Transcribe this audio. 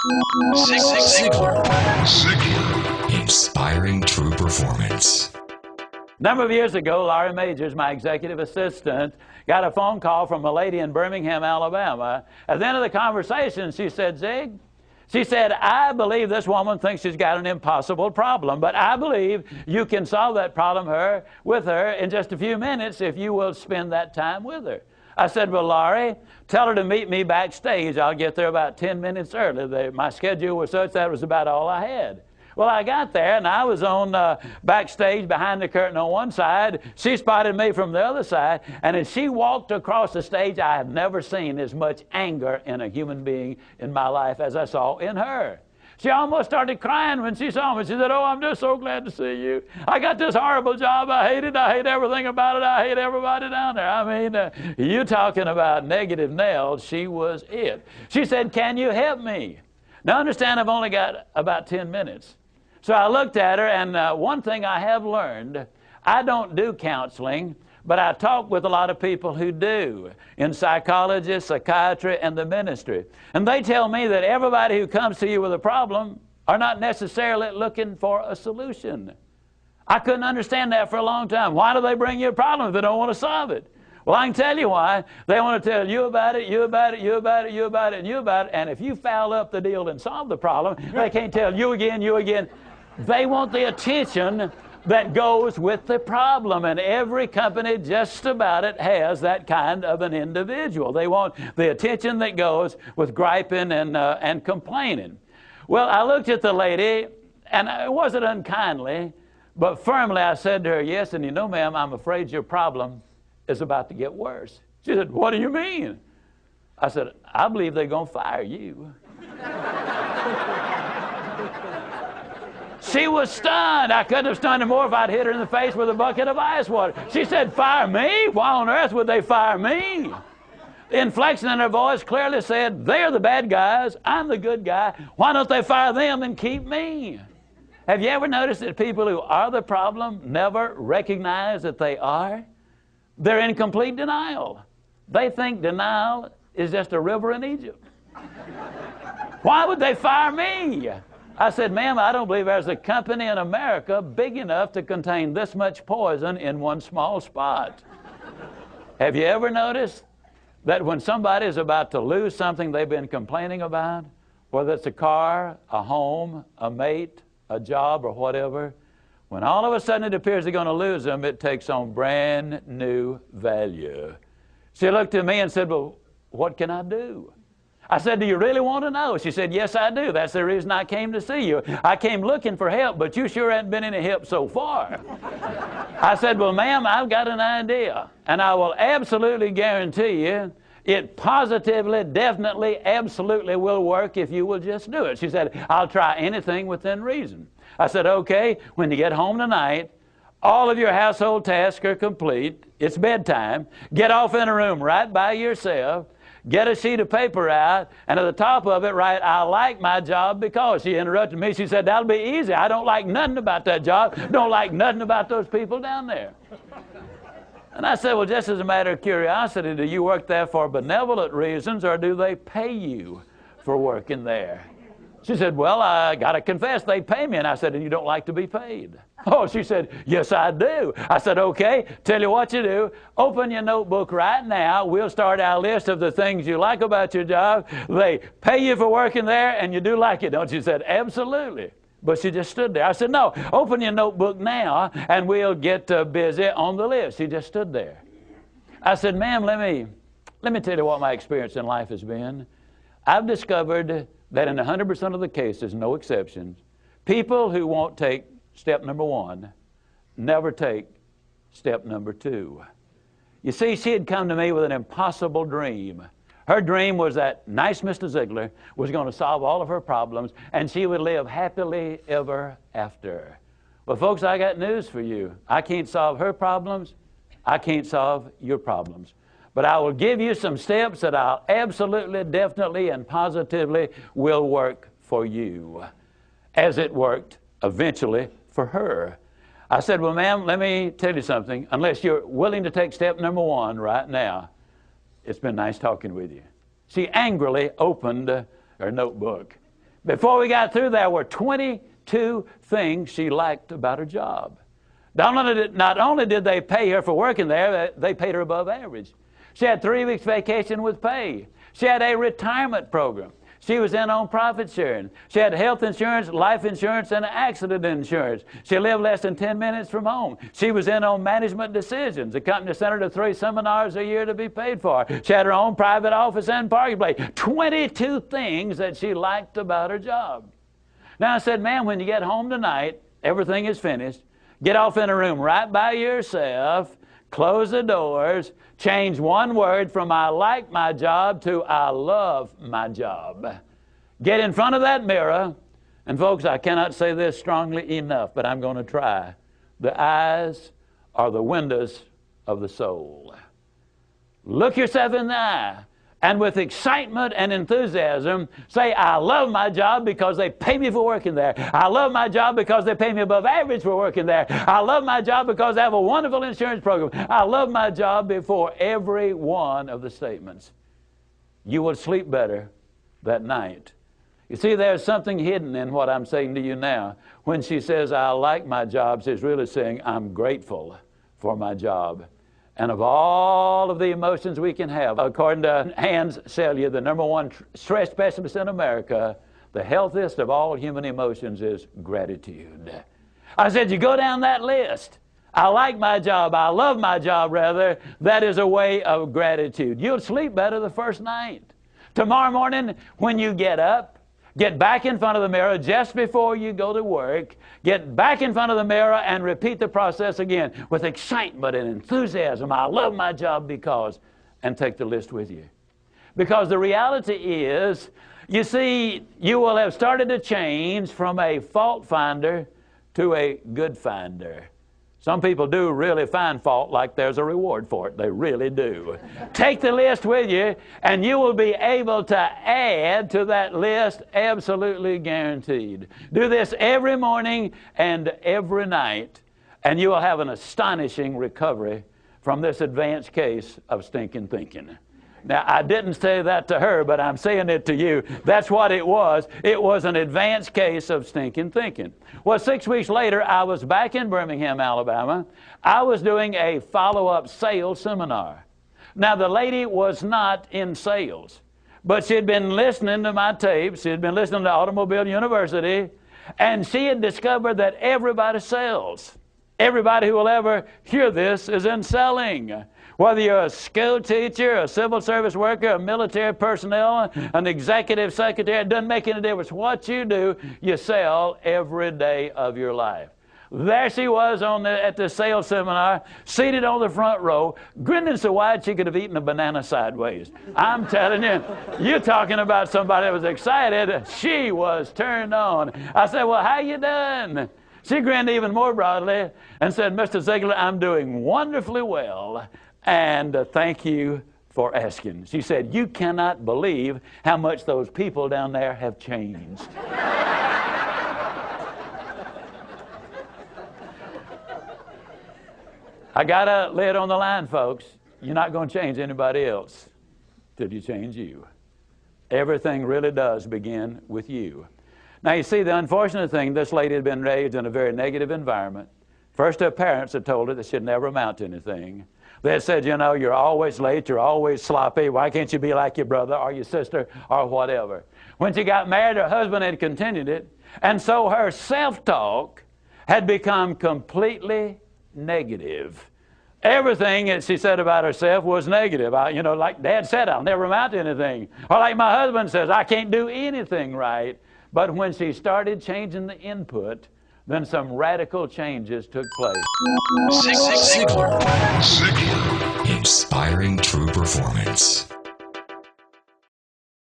Ziglar. Inspiring true performance. A number of years ago, Laurie Majors, my executive assistant, got a phone call from a lady in Birmingham, Alabama. At the end of the conversation, she said, Zig, she said, I believe this woman thinks she's got an impossible problem, but I believe you can solve that problem with her in just a few minutes if you will spend that time with her. I said, well, Laurie, tell her to meet me backstage. I'll get there about 10 minutes early. My schedule was such that was about all I had. Well, I got there, and I was on backstage behind the curtain on one side. She spotted me from the other side, and as she walked across the stage, I have never seen as much anger in a human being in my life as I saw in her. She almost started crying when she saw me. She said, oh, I'm just so glad to see you. I got this horrible job. I hate it. I hate everything about it. I hate everybody down there. I mean, you talking about negative nails, she was it. She said, can you help me? Now, understand, I've only got about 10 minutes. So I looked at her, and one thing I have learned, I don't do counseling, but I talk with a lot of people who do, in psychology, psychiatry, and the ministry. And they tell me that everybody who comes to you with a problem are not necessarily looking for a solution. I couldn't understand that for a long time. Why do they bring you a problem if they don't want to solve it? Well, I can tell you why. They want to tell you about it, you about it, you about it, you about it, and you about it. And if you foul up the deal and solve the problem, they can't tell you again, you again. They want the attention that goes with the problem, and every company just about it has that kind of an individual. They want the attention that goes with griping and complaining. Well, I looked at the lady, and it wasn't unkindly, but firmly I said to her, yes, and you know, ma'am, I'm afraid your problem is about to get worse. She said, what do you mean? I said, I believe they're going to fire you. She was stunned. I couldn't have stunned her more if I'd hit her in the face with a bucket of ice water. She said, fire me? Why on earth would they fire me? The inflection in her voice clearly said, they're the bad guys, I'm the good guy. Why don't they fire them and keep me? Have you ever noticed that people who are the problem never recognize that they are? They're in complete denial. They think denial is just a river in Egypt. Why would they fire me? I said, ma'am, I don't believe there's a company in America big enough to contain this much poison in one small spot. Have you ever noticed that when somebody is about to lose something they've been complaining about, whether it's a car, a home, a mate, a job, or whatever, when all of a sudden it appears they're going to lose them, it takes on brand new value. She looked at me and said, well, what can I do? I said, do you really want to know? She said, yes, I do. That's the reason I came to see you. I came looking for help, but you sure haven't been any help so far. I said, well, ma'am, I've got an idea, and I will absolutely guarantee you it positively, definitely, absolutely will work if you will just do it. She said, I'll try anything within reason. I said, okay, when you get home tonight, all of your household tasks are complete. It's bedtime. Get off in a room right by yourself. Get a sheet of paper out, and at the top of it, write, I like my job because. She interrupted me. She said, that'll be easy. I don't like nothing about that job. Don't like nothing about those people down there. And I said, well, just as a matter of curiosity, do you work there for benevolent reasons, or do they pay you for working there? She said, well, I got to confess, they pay me. And I said, and you don't like to be paid? Oh, she said, yes, I do. I said, okay, tell you what you do. Open your notebook right now. We'll start our list of the things you like about your job. They pay you for working there, and you do like it, don't you? She said, absolutely. But she just stood there. I said, no, open your notebook now, and we'll get busy on the list. She just stood there. I said, ma'am, let me tell you what my experience in life has been. I've discovered that in 100% of the cases, no exceptions, people who won't take step number one never take step number two. You see, she had come to me with an impossible dream. Her dream was that nice Mr. Ziglar was going to solve all of her problems, and she would live happily ever after. Well, folks, I got news for you. I can't solve her problems. I can't solve your problems. But I will give you some steps that I'll absolutely, definitely, and positively will work for you, as it worked eventually for her. I said, well, ma'am, let me tell you something. Unless you're willing to take step number one right now, it's been nice talking with you. She angrily opened her notebook. Before we got through, there were 22 things she liked about her job. Not only did they pay her for working there, they paid her above average. She had 3 weeks vacation with pay. She had a retirement program. She was in on profit sharing. She had health insurance, life insurance, and accident insurance. She lived less than 10 minutes from home. She was in on management decisions. The company sent her to 3 seminars a year to be paid for. She had her own private office and parking place. 22 things that she liked about her job. Now I said, man, when you get home tonight, everything is finished. Get off in a room right by yourself. Close the doors. Change one word from I like my job to I love my job. Get in front of that mirror. And folks, I cannot say this strongly enough, but I'm going to try. The eyes are the windows of the soul. Look yourself in the eye. And with excitement and enthusiasm, say, I love my job because they pay me for working there. I love my job because they pay me above average for working there. I love my job because they have a wonderful insurance program. I love my job before every one of the statements. You will sleep better that night. You see, there's something hidden in what I'm saying to you now. When she says, I like my job, she's really saying, I'm grateful for my job. And of all of the emotions we can have, according to Hans Selye, the #1 stress specialist in America, the healthiest of all human emotions is gratitude. I said, you go down that list. I like my job. I love my job, rather. That is a way of gratitude. You'll sleep better the first night. Tomorrow morning, when you get up, get back in front of the mirror just before you go to work. Get back in front of the mirror and repeat the process again with excitement and enthusiasm. I love my job because, and take the list with you. Because the reality is, you see, you will have started to change from a fault finder to a good finder. Some people do really find fault like there's a reward for it. They really do. Take the list with you, and you will be able to add to that list, absolutely guaranteed. Do this every morning and every night, and you will have an astonishing recovery from this advanced case of stinking thinking. Now, I didn't say that to her, but I'm saying it to you. That's what it was. It was an advanced case of stinking thinking. Well, 6 weeks later, I was back in Birmingham, Alabama. I was doing a follow-up sales seminar. Now, the lady was not in sales, but she had been listening to my tapes. She had been listening to Automobile University, and she had discovered that everybody sells. Everybody who will ever hear this is in selling. Whether you're a school teacher, a civil service worker, a military personnel, an executive secretary, it doesn't make any difference. What you do, you sell every day of your life. There she was at the sales seminar, seated on the front row, grinning so wide she could have eaten a banana sideways. I'm telling you, you're talking about somebody that was excited. She was turned on. I said, well, how you doing? She grinned even more broadly and said, Mr. Ziglar, I'm doing wonderfully well. And thank you for asking. She said, you cannot believe how much those people down there have changed. I got to lay it on the line, folks. You're not going to change anybody else till you change you. Everything really does begin with you. Now, you see, the unfortunate thing, this lady had been raised in a very negative environment. First, her parents had told her that she'd never amount to anything. They said, you know, you're always late, you're always sloppy, why can't you be like your brother or your sister or whatever? When she got married, her husband had continued it, and so her self-talk had become completely negative. Everything that she said about herself was negative. You know, like Dad said, I'll never amount to anything. Or like my husband says, I can't do anything right. But when she started changing the input, then some radical changes took place. Ziglar. Inspiring true performance.